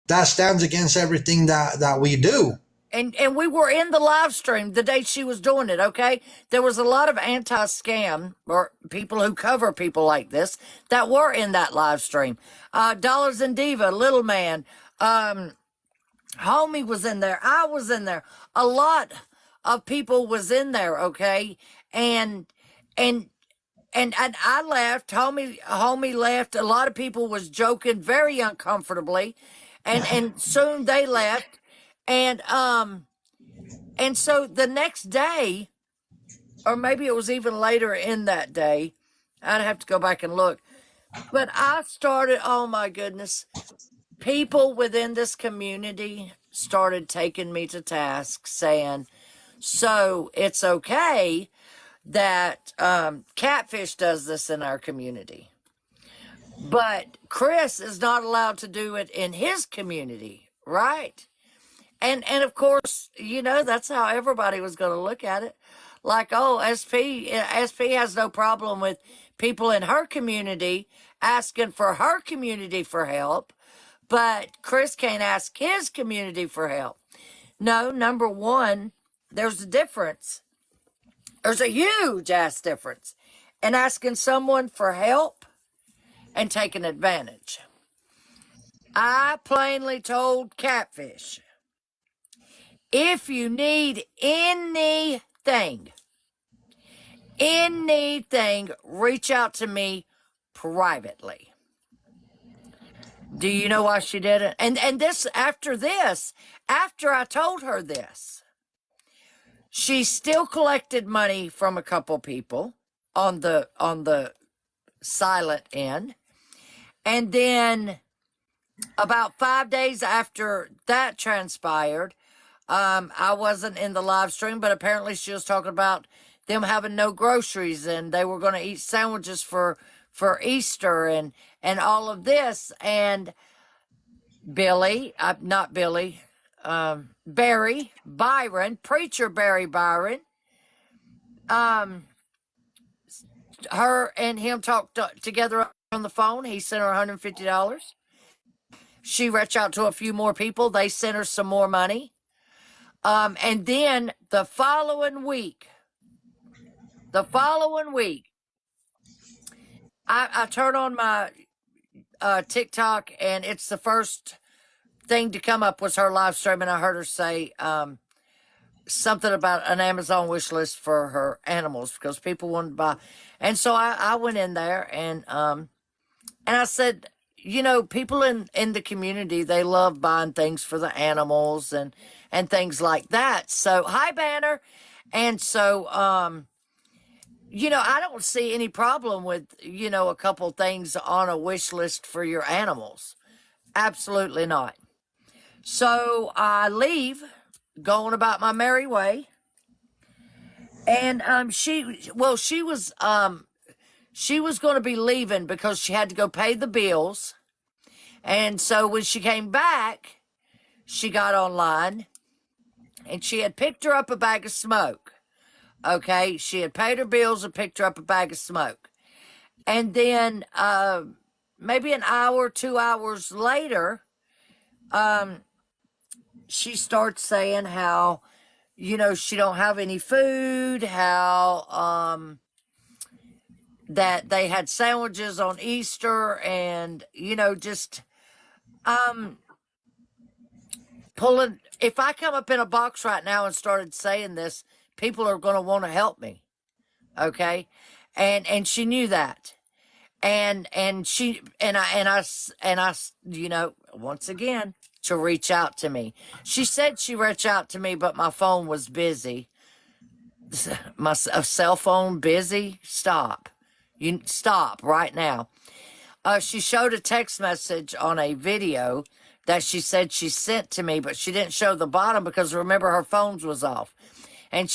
that stands against everything that we do. And we were in the live stream the day she was doing it, okay? There was a lot of anti-scam or people who cover people like this that were in that live stream. Dollars and Diva, Little Man, Homie was in there. I was in there. A lot of people was in there, okay? And and and I left. Homie left. A lot of people was joking very uncomfortably, and soon they left. And and so the next day, or maybe it was even later in that day, I'd have to go back and look. But I started. Oh my goodness, people within this community started taking me to task, saying, "So it's okay that Catfish does this in our community, but Chris is not allowed to do it in his community, right?" And of course, that's how everybody was going to look at it. Like, oh, SP has no problem with people in her community asking for her community for help, but Chris can't ask his community for help. No, number one, there's a difference. There's a huge ass difference in asking someone for help and taking advantage. I plainly told Catfish, if you need anything, reach out to me privately. Do you know why she did it? And after I told her this, she still collected money from a couple people on the silent end. And then about 5 days after that transpired, I wasn't in the live stream, but apparently she was talking about them having no groceries and they were going to eat sandwiches for Easter and all of this. And Barry Byron, preacher Barry Byron, her and him talked together on the phone. He sent her $150. She reached out to a few more people. They sent her some more money. And then the following week, I turn on my TikTok, and it's the first thing to come up was her live stream, and I heard her say something about an Amazon wish list for her animals because people wanted to buy. And so I went in there and I said, people in the community, they love buying things for the animals and things like that. So, hi, Banner. And so, I don't see any problem with, a couple things on a wish list for your animals. Absolutely not. So I leave, going about my merry way. And she was going to be leaving because she had to go pay the bills. And so when she came back, she got online and she had picked her up a bag of smoke. Okay, she had paid her bills and picked her up a bag of smoke. And then maybe an hour, 2 hours later, she starts saying how, she don't have any food, how that they had sandwiches on Easter and, just pulling. If I come up in a box right now and started saying this, people are going to want to help me. Okay? And she knew that. And she and I once again, to reach out to me. She said she reached out to me, but my phone was busy. My cell phone busy? Stop. You stop right now. She showed a text message on a video that she said she sent to me, but she didn't show the bottom because remember her phone was off. And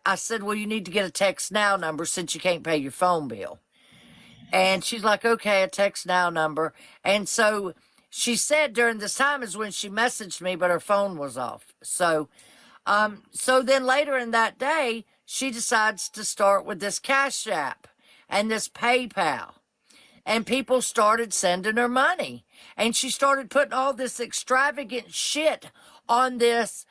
I said, well, you need to get a text now number since you can't pay your phone bill. And she's like, okay, a text now number. And so she said during this time is when she messaged me, but her phone was off. So then later in that day, she decides to start with this Cash App and this PayPal. and people started sending her money, and she started putting all this extravagant shit on this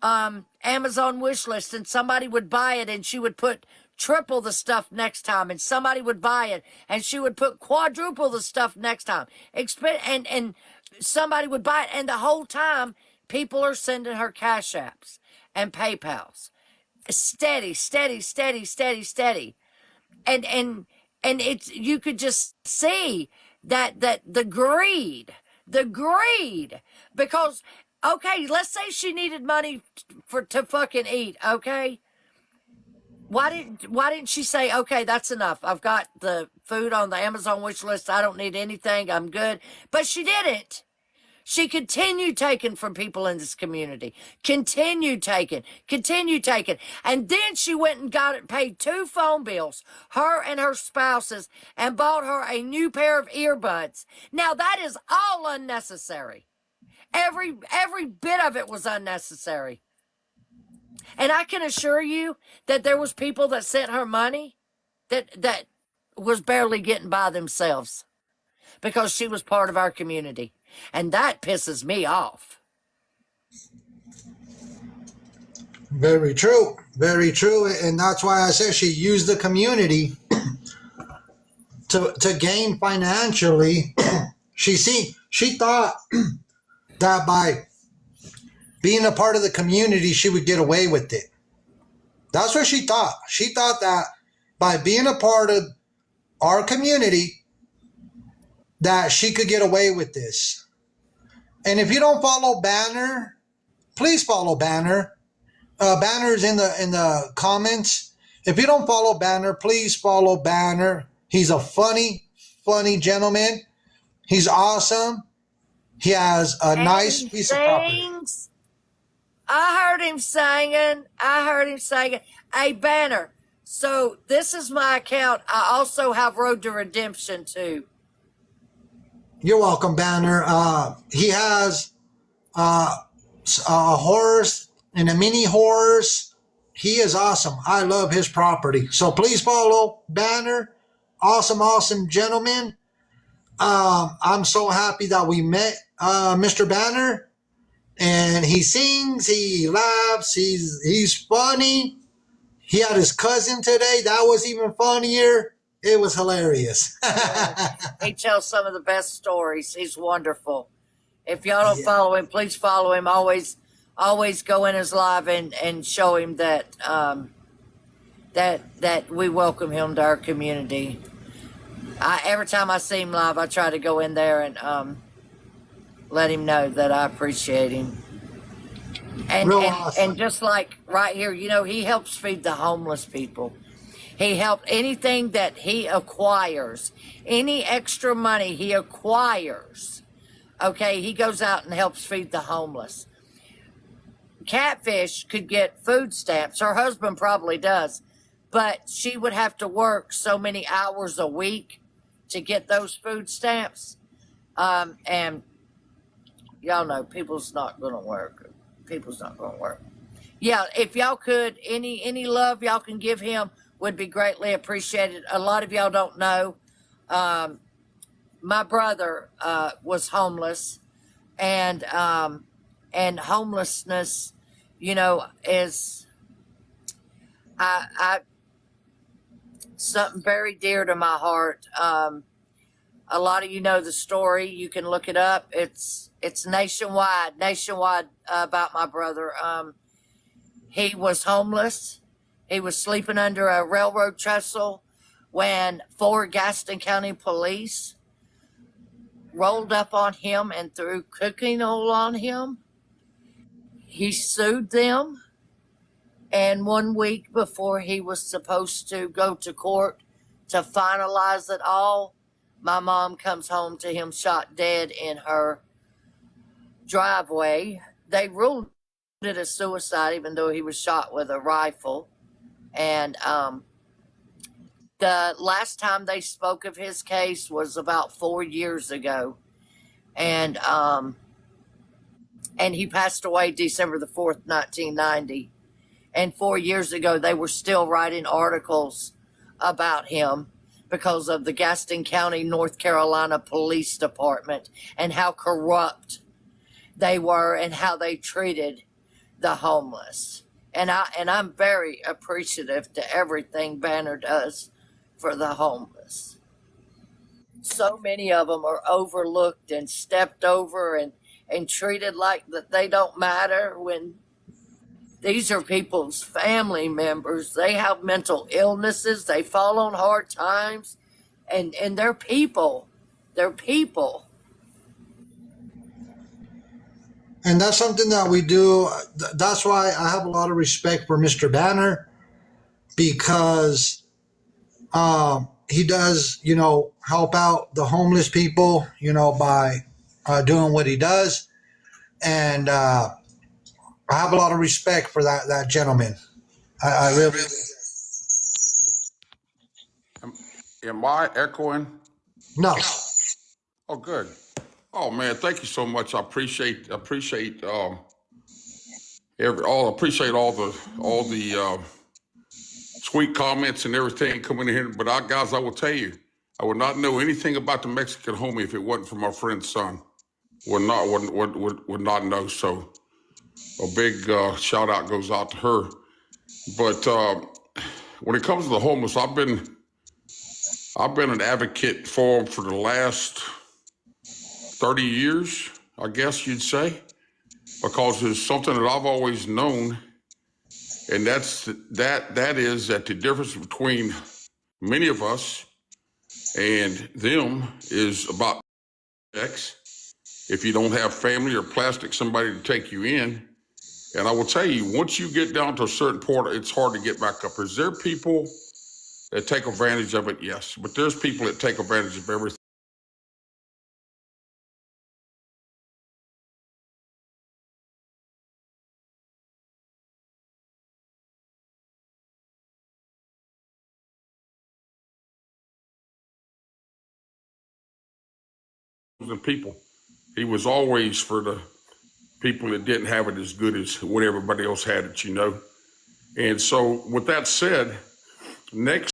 Amazon wish list, and somebody would buy it, and she would put triple the stuff next time, and somebody would buy it, and she would put quadruple the stuff next time. And somebody would buy it, and the whole time people are sending her cash apps and PayPals, steady, steady, steady, steady, steady, and it's, you could just see that the greed, because okay, let's say she needed money to fucking eat, okay? Why didn't she say, okay, that's enough. I've got the food on the Amazon wish list. I don't need anything. I'm good. But she didn't. She continued taking from people in this community. Continued taking. And then she went and paid 2 phone bills, her and her spouse's, and bought her a new pair of earbuds. Now that is all unnecessary. Every bit of it was unnecessary. And I can assure you that there was people that sent her money that was barely getting by themselves because she was part of our community. And that pisses me off. Very true. Very true. And that's why I said she used the community to gain financially. She thought that by being a part of the community, she would get away with it. That's what she thought. She thought that by being a part of our community, that she could get away with this. And if you don't follow Banner, please follow Banner. Banner's in the comments. If you don't follow Banner, please follow Banner. He's a funny gentleman. He's awesome. He has a nice piece of property. I heard him singing. Hey, Banner. So this is my account. I also have Road to Redemption too. You're welcome, Banner. He has a horse and a mini horse. He is awesome. I love his property. So please follow Banner. Awesome gentleman. I'm so happy that we met Mr. Banner. And he sings, he laughs, he's funny. He had his cousin today. That was even funnier. It was hilarious. He tells some of the best stories. He's wonderful. If y'all don't follow him, please follow him. Always go in his live and show him that that we welcome him to our community. Every time I see him live, I try to go in there and let him know that I appreciate him. And just like right here, he helps feed the homeless people. He helped anything that he acquires, any extra money he acquires. Okay, he goes out and helps feed the homeless. Catfish could get food stamps. Her husband probably does, but she would have to work so many hours a week to get those food stamps. And y'all know people's not going to work. Yeah, if y'all could, any love y'all can give him would be greatly appreciated. A lot of y'all don't know. My brother was homeless, and homelessness, is I something very dear to my heart. A lot of you know the story. You can look it up. It's nationwide about my brother. He was homeless. He was sleeping under a railroad trestle when 4 Gaston County police rolled up on him and threw cooking oil on him. He sued them, and 1 week before he was supposed to go to court to finalize it all, my mom comes home to him shot dead in her driveway. They ruled it a suicide, even though he was shot with a rifle. And the last time they spoke of his case was about 4 years ago. And he passed away December the 4th, 1990. And 4 years ago, they were still writing articles about him. because of the Gaston County, North Carolina Police Department and how corrupt they were and how they treated the homeless. And I'm very appreciative to everything Banner does for the homeless. So many of them are overlooked and stepped over and treated like that they don't matter, when these are people's family members. They have mental illnesses, they fall on hard times, and they're people. They're people. And that's something that we do. That's why I have a lot of respect for Mr. Banner, because he does, help out the homeless people, by doing what he does. And I have a lot of respect for that gentleman. I really do. Am I echoing? No. Oh, good. Oh man, thank you so much. I appreciate appreciate all the sweet comments and everything coming in here. But guys, I will tell you, I would not know anything about the Mexican homie if it wasn't for my friend's son. Would not know. So a big shout out goes out to her. But when it comes to the homeless, I've been an advocate for them for the last 30 years, I guess you'd say, because there's something that I've always known, and that is that the difference between many of us and them is about X. If you don't have family or plastic somebody to take you in. And I will tell you, once you get down to a certain point, it's hard to get back up. Is there people that take advantage of it? Yes. But there's people that take advantage of everything. The people. He was always for the people that didn't have it as good as what everybody else had it, And so with that said, next